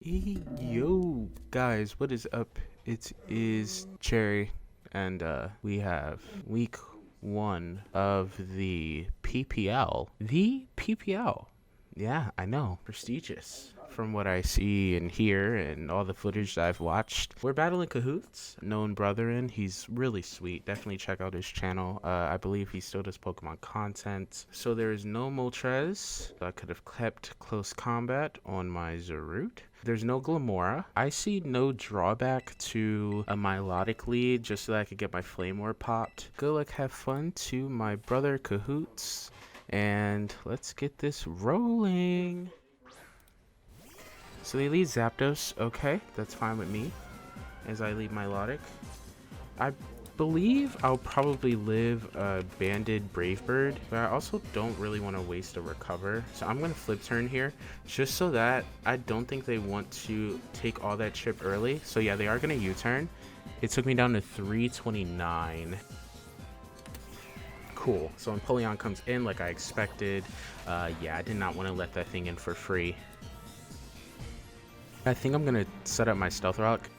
Yo guys, what is up? It is Cherry, and we have week 1 of the PPL. The PPL. Yeah, I know, prestigious. From what I see and hear and all the footage that I've watched, we're battling Cahoots, known brethren. He's really sweet. Definitely check out his channel. I believe he still does Pokemon content. So there is no Moltres. I could have kept close combat on my Zarut. There's no Glamora. I see no drawback to a Milotic lead just so that I could get my Flame Orb popped. Good luck, have fun to my brother Cahoots. And let's get this rolling. So they lead Zapdos. Okay, that's fine with me. As I lead Milotic. I believe I'll probably live a Banded Brave Bird, but I also don't really want to waste a recover. So I'm going to flip turn here, just so that I don't think they want to take all that chip early. So yeah, they are going to U-turn. It took me down to 329. Cool. So Empoleon comes in like I expected. Yeah, I did not want to let that thing in for free. I think I'm going to set up my Stealth Rock.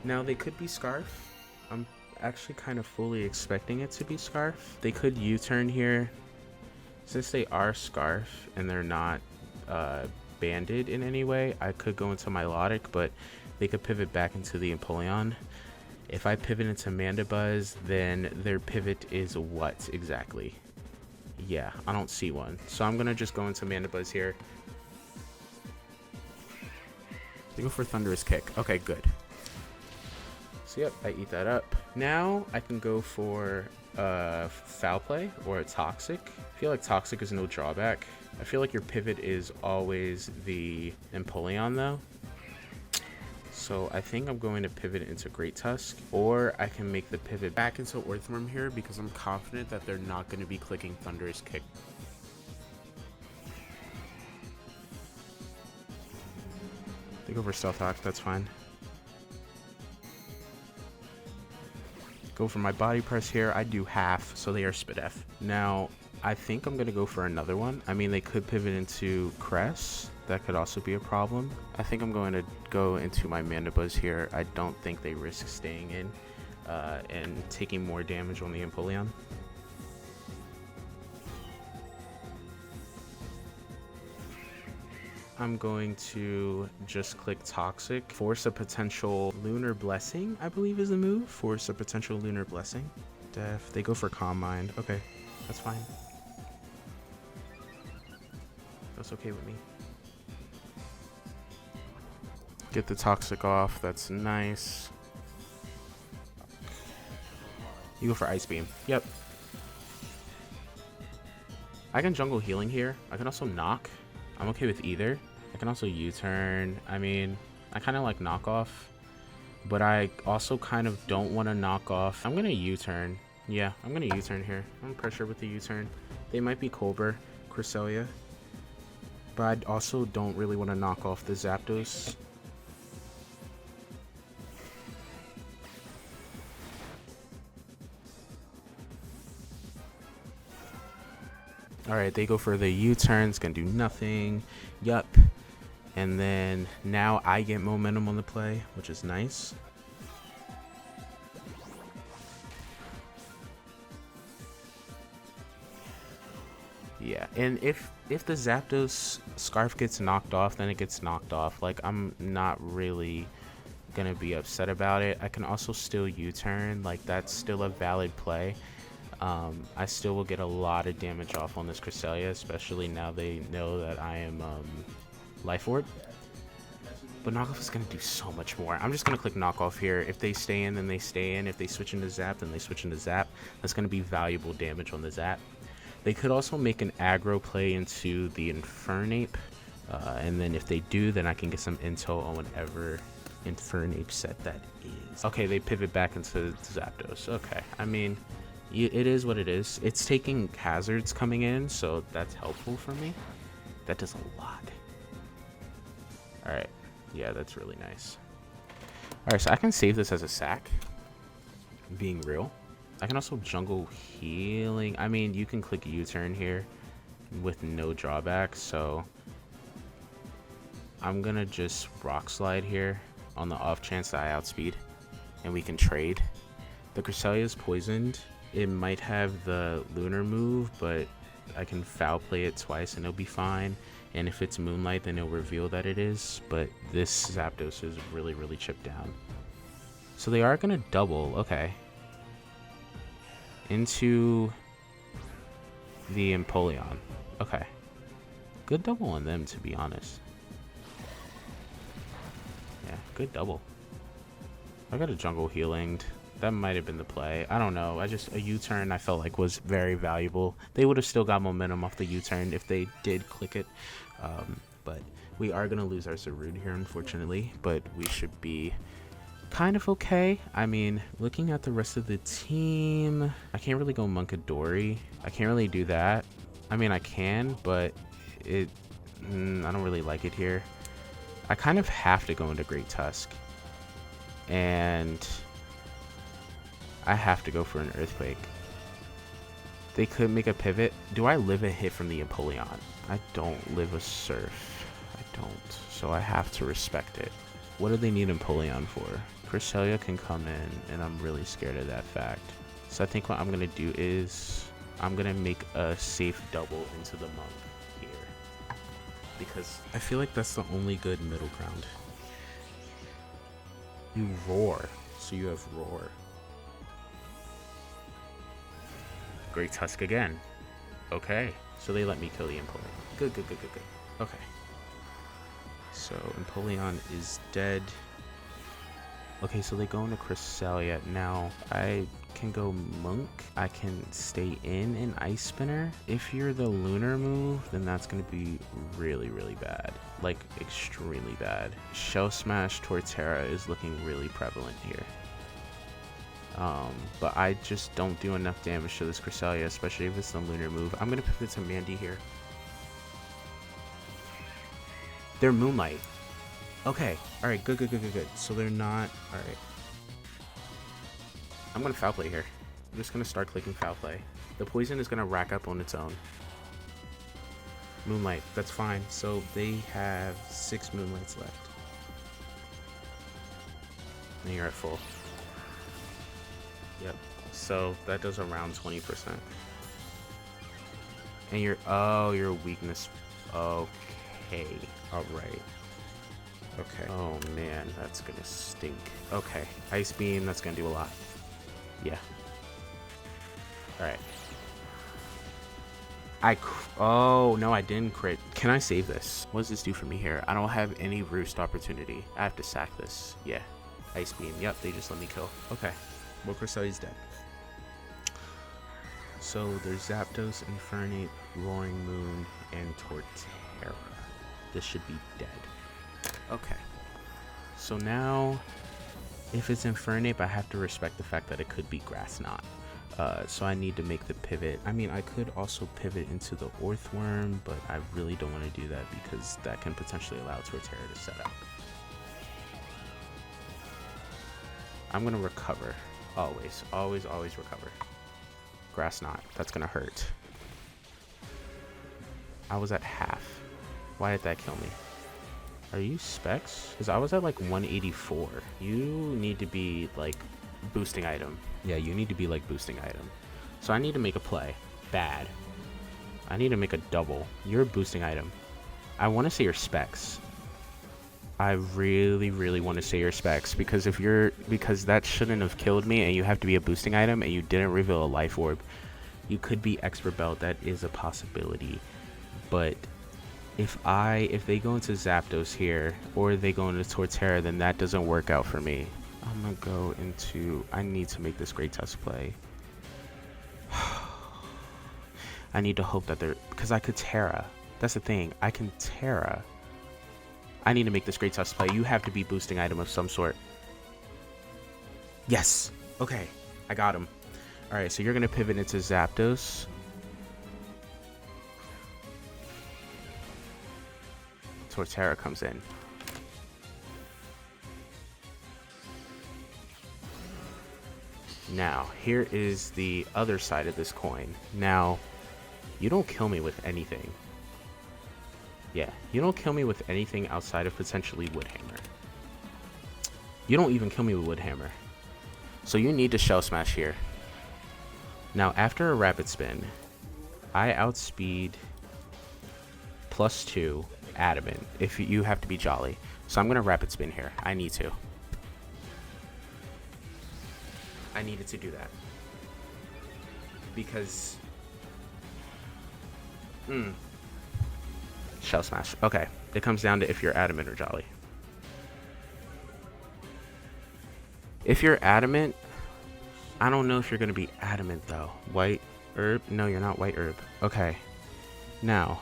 Now, they could be Scarf. I'm actually kind of fully expecting it to be Scarf. They could U-turn here. Since they are Scarf and they're not banded in any way, I could go into Milotic, but they could pivot back into the Empoleon. If I pivot into Mandibuzz, then their pivot is what exactly? Yeah, I don't see one. So I'm going to just go into Mandibuzz here. They go for Thunderous Kick. Okay, good. So yep, I eat that up. Now I can go for Foul Play or a Toxic. I feel like Toxic is no drawback. I feel like your pivot is always the Empoleon though. So I think I'm going to pivot into Great Tusk, or I can make the pivot back into Orthworm here because I'm confident that they're not going to be clicking Thunderous Kick. They go for Stealth Rock, that's fine. Go for my Body Press here. I do half, so they are Spit F. Now, I think I'm going to go for another one. I mean, they could pivot into Cress. That could also be a problem. I think I'm going to go into my Mandibuzz here. I don't think they risk staying in and taking more damage on the Empoleon. I'm going to just click Toxic, force a potential Lunar Blessing, I believe is the move. Force a potential Lunar Blessing. Def, they go for Calm Mind. Okay, that's fine. That's okay with me. Get the Toxic off, that's nice. You go for Ice Beam. Yep. I can Jungle Healing here. I can also Knock. I'm okay with either. I can also U-turn. I mean, I kind of like Knockoff, but I also kind of don't want to knock off. I'm going to U-turn. Yeah, I'm going to U-turn here. I'm pressure with the U-turn. They might be Colbur, Cresselia, but I also don't really want to knock off the Zapdos. Alright, they go for the U-turn. It's going to do nothing. Yup. And then now I get momentum on the play, which is nice. Yeah, and if the Zapdos Scarf gets knocked off, then it gets knocked off. Like, I'm not really going to be upset about it. I can also still U-turn. Like, that's still a valid play. I still will get a lot of damage off on this Cresselia, especially now they know that I am Life Orb. But Knockoff is going to do so much more. I'm just going to click Knockoff here. If they stay in, then they stay in. If they switch into Zap, then they switch into Zap. That's going to be valuable damage on the Zap. They could also make an aggro play into the Infernape. And then if they do, then I can get some intel on whatever Infernape set that is. Okay, they pivot back into Zapdos. Okay, I mean, it is what it is. It's taking hazards coming in, so that's helpful for me. That does a lot. Alright, yeah, that's really nice. Alright, so I can save this as a sack, being real. I can also jungle healing. I mean, you can click U-turn here. with no drawback, so I'm gonna just rock slide here on the off chance that I outspeed and we can trade. The Cresselia is poisoned. It might have the lunar move, but I can foul play it twice and it'll be fine. And if it's Moonlight, then it'll reveal that it is. But this Zapdos is really, really chipped down. So they are gonna double. Okay. Into the Empoleon. Okay. Good double on them, to be honest. Yeah, good double. I got a jungle healing. That might have been the play. I don't know. A U-turn I felt like was very valuable. They would have still got momentum off the U-turn if they did click it. But we are going to lose our Zarude here, unfortunately. But we should be kind of okay. I mean, looking at the rest of the team, I can't really go Munkidori. I can't really do that. I mean, I can, but I don't really like it here. I kind of have to go into Great Tusk. And I have to go for an Earthquake. They could make a pivot. Do I live a hit from the Empoleon? I don't live a Surf. I don't. So I have to respect it. What do they need Empoleon for? Cresselia can come in, and I'm really scared of that fact. So I think what I'm going to do is I'm going to make a safe double into the Monk here. Because I feel like that's the only good middle ground. You roar. So you have Roar. Great Tusk again. Okay. So they let me kill the Empoleon. Good. Okay. So Empoleon is dead. Okay, so they go into Cresselia. Now, I can go Monk. I can stay in an Ice Spinner. If you're the Lunar move, then that's going to be really, really bad. Like, extremely bad. Shell Smash Torterra is looking really prevalent here. But I just don't do enough damage to this Cresselia, especially if it's the Lunar move. I'm going to pivot to Mandy here. They're Moonlight. Okay. Alright, good. So they're not... Alright. I'm going to Foul Play here. I'm just going to start clicking Foul Play. The poison is going to rack up on its own. Moonlight. That's fine. So they have 6 Moonlights left. And you're at full. Yep. So that does around 20%. And you're... Oh, your weakness... Okay. Alright. Okay. Oh man, that's gonna stink. Okay. Ice Beam, that's gonna do a lot. Yeah. Alright. Oh, no, I didn't crit. Can I save this? What does this do for me here? I don't have any roost opportunity. I have to sack this. Yeah. Ice Beam. Yep, they just let me kill. Okay. Well, Cresselia's dead. So there's Zapdos, Infernape, Roaring Moon, and Torterra. This should be dead. Okay. So now, if it's Infernape, I have to respect the fact that it could be Grass Knot. So I need to make the pivot. I mean, I could also pivot into the Orthworm, but I really don't want to do that because that can potentially allow Torterra to set up. I'm going to recover. Always recover. Grass Knot. That's going to hurt. I was at half. Why did that kill me? Are you Specs? Because I was at like 184. You need to be like boosting item. Yeah, you need to be like boosting item. So I need to make a play. Bad. I need to make a double. You're a boosting item. I want to say your Specs. I really want to say your Specs because because that shouldn't have killed me and you have to be a boosting item and you didn't reveal a Life Orb. You could be Expert Belt. That is a possibility. But if they go into Zapdos here or they go into Torterra, then that doesn't work out for me. I'm gonna go into... I need to make this Great Tusk play. I need to hope that they're... Because I could Terra. That's the thing. I can Terra. I need to make this Great Tusk play. You have to be boosting item of some sort. Yes. Okay. I got him. Alright, so you're gonna pivot into Zapdos. Torterra comes in. Now, here is the other side of this coin. Now, You don't kill me with anything. Yeah, you don't kill me with anything outside of potentially Woodhammer. You don't even kill me with Woodhammer. So you need to Shell Smash here. Now, after a Rapid Spin, I outspeed +2 Adamant if you have to be Jolly. So I'm going to Rapid Spin here. I need to. I needed to do that. Because... Shell Smash. Okay. It comes down to if you're Adamant or Jolly. If you're Adamant, I don't know if you're going to be Adamant, though. White Herb? No, you're not White Herb. Okay. Now.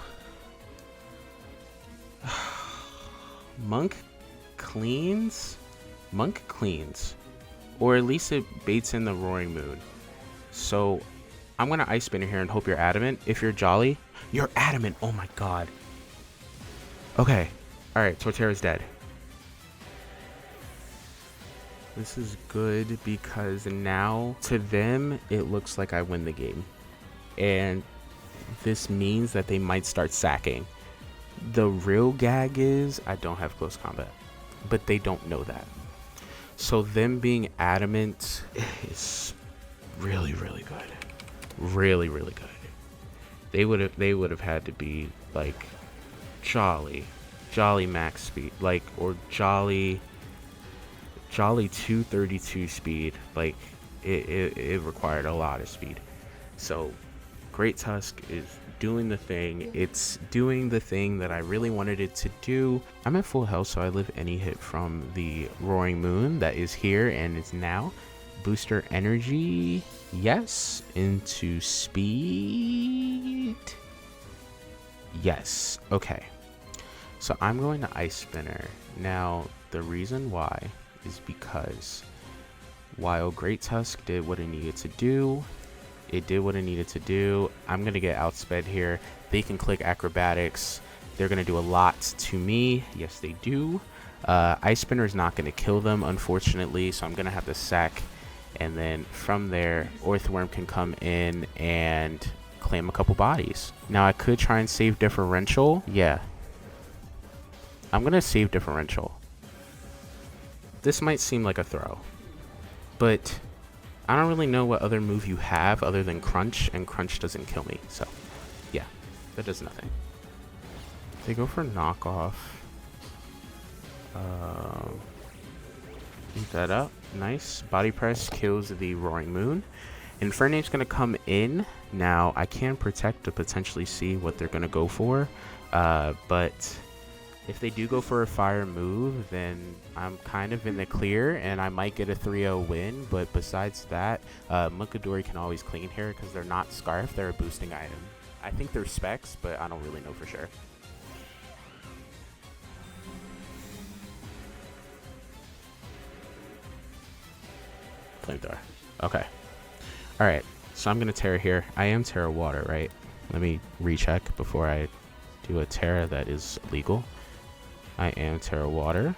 Monk cleans? Monk cleans. Or at least it baits in the Roaring Moon. So, I'm going to Ice Spinner here and hope you're Adamant. If you're Jolly, you're Adamant. Oh my god. Okay. Alright, Torterra's dead. This is good because now, to them, it looks like I win the game. And this means that they might start sacking. The real gag is, I don't have close combat. But they don't know that. So them being Adamant is really, really good. Really, really good. They would have had to be like Jolly max speed, like, or Jolly 232 speed. Like it required a lot of speed. So Great Tusk is doing the thing. It's doing the thing that I really wanted it to do. I'm at full health, so I live any hit from the Roaring Moon that is here and is now. Booster energy, yes. Into speed, yes. Okay, so I'm going to Ice Spinner. Now the reason why is because while Great Tusk did what it needed to do, it did what it needed to do. I'm gonna get outsped here. They can click acrobatics. They're gonna do a lot to me. Yes, they do. Ice Spinner is not gonna kill them, unfortunately, so I'm gonna have to sack. And then from there, Earthworm can come in and claim a couple bodies. Now I could try and save differential. Yeah. I'm gonna save differential. This might seem like a throw, but I don't really know what other move you have other than Crunch, and Crunch doesn't kill me. So, yeah, that does nothing. They go for knockoff. Eat that up. Nice. Body press kills the Roaring Moon. Infernape's going to come in. Now, I can protect to potentially see what they're going to go for. But if they do go for a fire move, then I'm kind of in the clear, and I might get a 3-0 win. But besides that, Munkidori can always clean here because they're not Scarf. They're a boosting item. I think they're specs, but I don't really know for sure. Flamethrower. Okay. Alright, so I'm going to Terra here. I am Terra Water, right? Let me recheck before I do a Terra that is legal. I am Terra Water.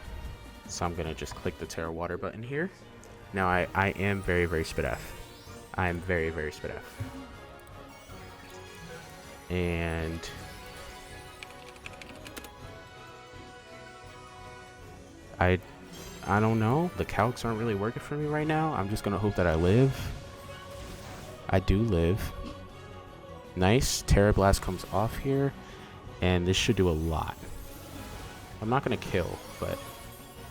So I'm going to just click the Terra Water button here. Now I am very, very Spit F. I am very, very Spit F. And I don't know. The calcs aren't really working for me right now. I'm just going to hope that I live. I do live. Nice. Terra Blast comes off here. And this should do a lot. I'm not going to kill, but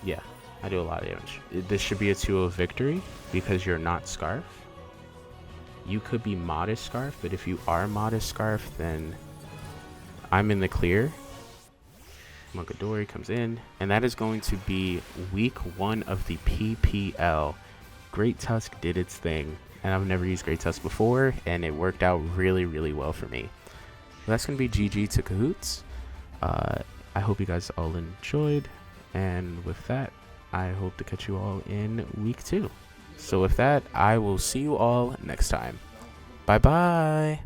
yeah, I do a lot of damage. This should be a 2-0 victory because you're not Scarf. You could be Modest Scarf, but if you are Modest Scarf, then I'm in the clear. Munkidori comes in, and that is going to be week 1 of the PPL. Great Tusk did its thing, and I've never used Great Tusk before, and it worked out really, really well for me. So that's going to be GG to Cahoots. I hope you guys all enjoyed, and with that, I hope to catch you all in week 2. So with that, I will see you all next time. Bye-bye!